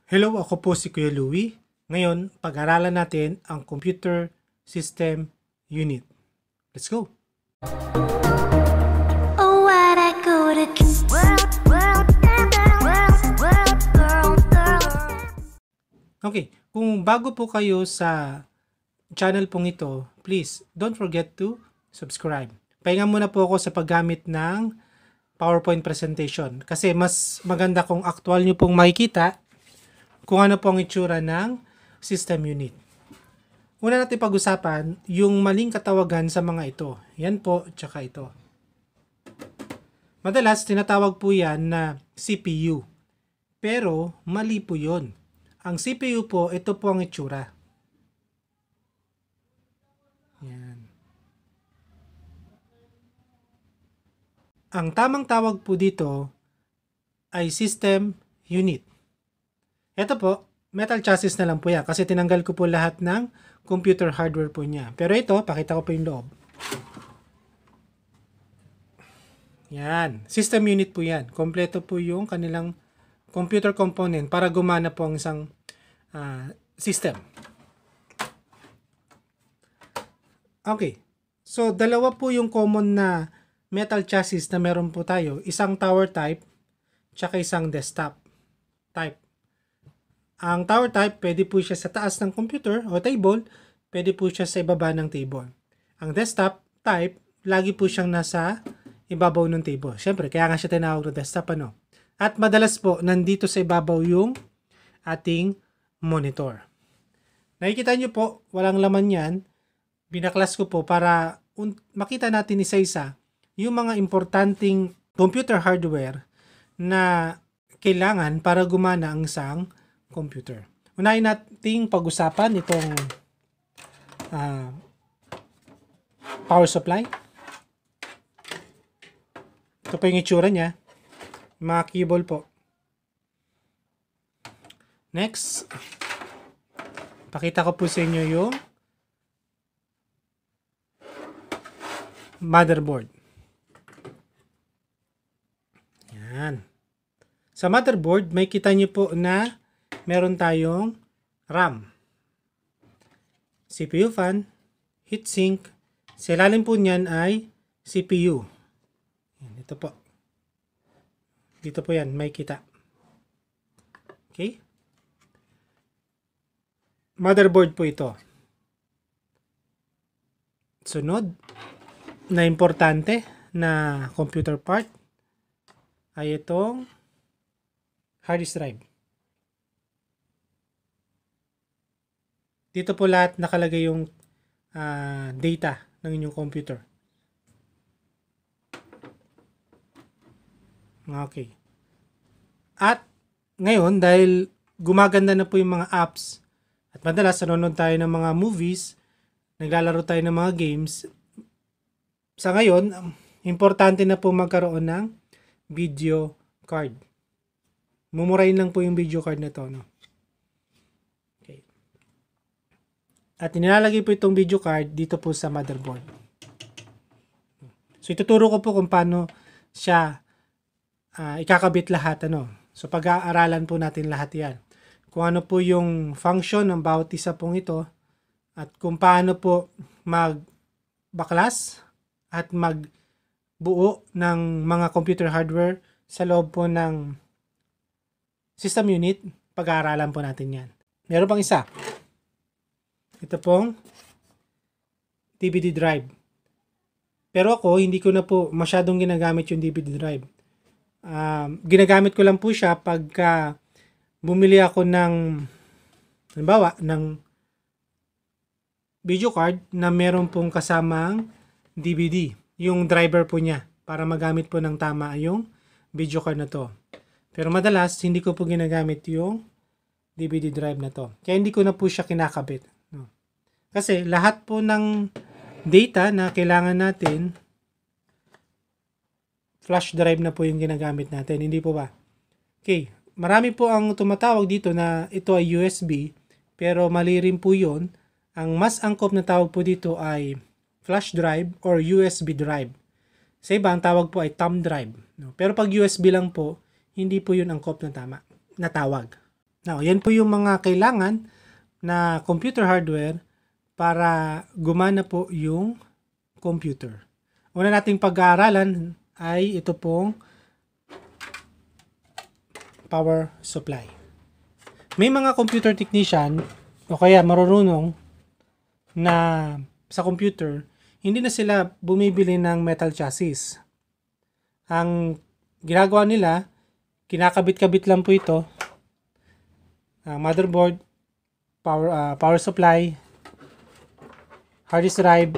Hello, ako po si Kuya Louie. Ngayon, pag-aralan natin ang Computer System Unit. Let's go! Oh, what I go to Okay, kung bago po kayo sa channel pong ito, please don't forget to subscribe. Pahinga muna po ako sa paggamit ng PowerPoint presentation kasi mas maganda kung aktual nyo pong makikita kung ano po ang itsura ng system unit. Una natin pag-usapan yung maling katawagan sa mga ito. Yan po, tsaka ito. Madalas, tinatawag po yan na CPU. Pero, mali po yun. Ang CPU po, ito po ang itsura. Yan. Ang tamang tawag po dito ay system unit. Ito po, metal chassis na lang po yan kasi tinanggal ko po lahat ng computer hardware po niya. Pero ito, pakita ko po yung loob. Yan. System unit po yan. Kompleto po yung kanilang computer component para gumana po ang isang system. Okay. So, dalawa po yung common na metal chassis na meron po tayo. Isang tower type, tsaka isang desktop type. Ang tower type, pwede po siya sa taas ng computer o table, pwede po siya sa ibaba ng table. Ang desktop type, lagi po siyang nasa ibabaw ng table. Siyempre, kaya nga siya tinawag na desktop, ano? At madalas po, nandito sa ibabaw yung ating monitor. Nakikita nyo po, walang laman yan. Binaklas ko po para makita natin isa-isa yung mga importanteng computer hardware na kailangan para gumana ang isang computer. Unahin nating pag-usapan itong power supply. Ito po yung itsura niya. Mga cable po. Next, pakita ko po sa inyo yung motherboard. Yan. Sa motherboard, may kita nyo po na meron tayong RAM, CPU fan, heatsink. Sa ilalim po niyan ay CPU. Yan, ito po. Dito po yan, may kita. Okay? Motherboard po ito. Sunod na importante na computer part ay itong hard disk drive. Dito po lahat nakalagay yung data ng inyong computer. Okay. At ngayon, dahil gumaganda na po yung mga apps at madalas nanonood tayo ng mga movies, naglalaro tayo ng mga games, sa ngayon, importante na po magkaroon ng video card. Mumurahin lang po yung video card na to, no? Okay. At nilalagay po itong video card dito po sa motherboard. So, ituturo ko po kung paano siya ikakabit lahat, ano. So, pag-aaralan po natin lahat yan. Kung ano po yung function ng bawat isa pong ito at kung paano po magbaklas at magbuo ng mga computer hardware sa loob po ng system unit, pag-aaralan po natin yan. Meron pang isa. Ito pong DVD drive. Pero ako, hindi ko na po masyadong ginagamit yung DVD drive. Ginagamit ko lang po siya pagka bumili ako ng halimbawa ng video card na meron pong kasamang DVD, yung driver po niya para magamit po ng tama yung video card na to. Pero madalas hindi ko po ginagamit yung DVD drive na to. Kaya hindi ko na po siya kinakabit, no? Kasi lahat po ng data na kailangan natin, flash drive na po yung ginagamit natin, hindi po ba? Okay, marami po ang tumatawag dito na ito ay USB, pero mali rin po yun. Ang mas angkop na tawag po dito ay flash drive or USB drive. Sa iba, ang tawag po ay thumb drive, no? Pero pag USB lang po, hindi po yun angkop na tama na tawag. Now, yan po yung mga kailangan na computer hardware para gumana po yung computer. Una nating pag-aaralan ay ito pong power supply. May mga computer technician o kaya marunong na sa computer, hindi na sila bumibili ng metal chassis. Ang ginagawa nila, kinakabit-kabit lang po ito. Motherboard, power supply, hard disk drive,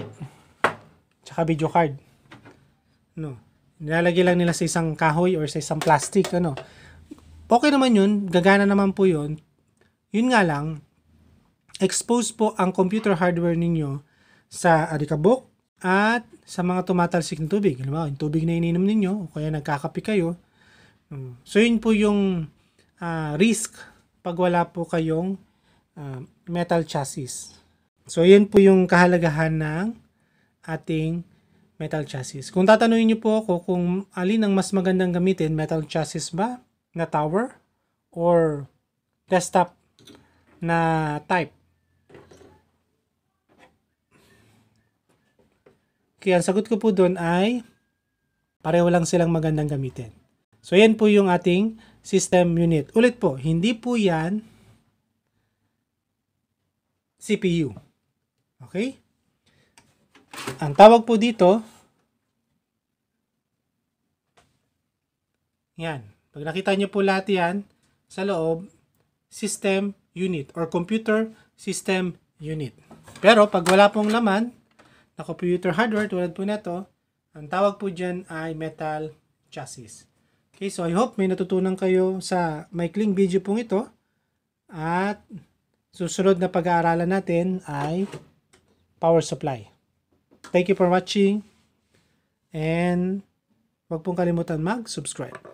tsaka video card. No. Nilalagay lang nila sa isang kahoy or sa isang plastic. Okay naman yun, gagana naman po yun. Yun nga lang, expose po ang computer hardware ninyo sa alikabok at sa mga tumatalsik na tubig. Alam mo, yung tubig na ininom ninyo o kaya nagkakape kayo. So yun po yung risk pag wala po kayong metal chassis. So yun po yung kahalagahan ng ating metal chassis. Kung tatanungin niyo po ako kung alin ang mas magandang gamitin, metal chassis ba na tower or desktop na type? Kaya ang sagot ko po doon ay pareho lang silang magandang gamitin. So yan po yung ating system unit. Ulit po, hindi po yan CPU. Okay? Ang tawag po dito, yan. Pag nakita nyo po lahat yan, sa loob, system unit or computer system unit. Pero pag wala pong laman na computer hardware tulad po nito, ang tawag po dyan ay metal chassis. Okay, so I hope may natutunan kayo sa maikling video pong ito. At susunod na pag-aaralan natin ay power supply. Thank you for watching and huwag pong kalimutan mag-subscribe.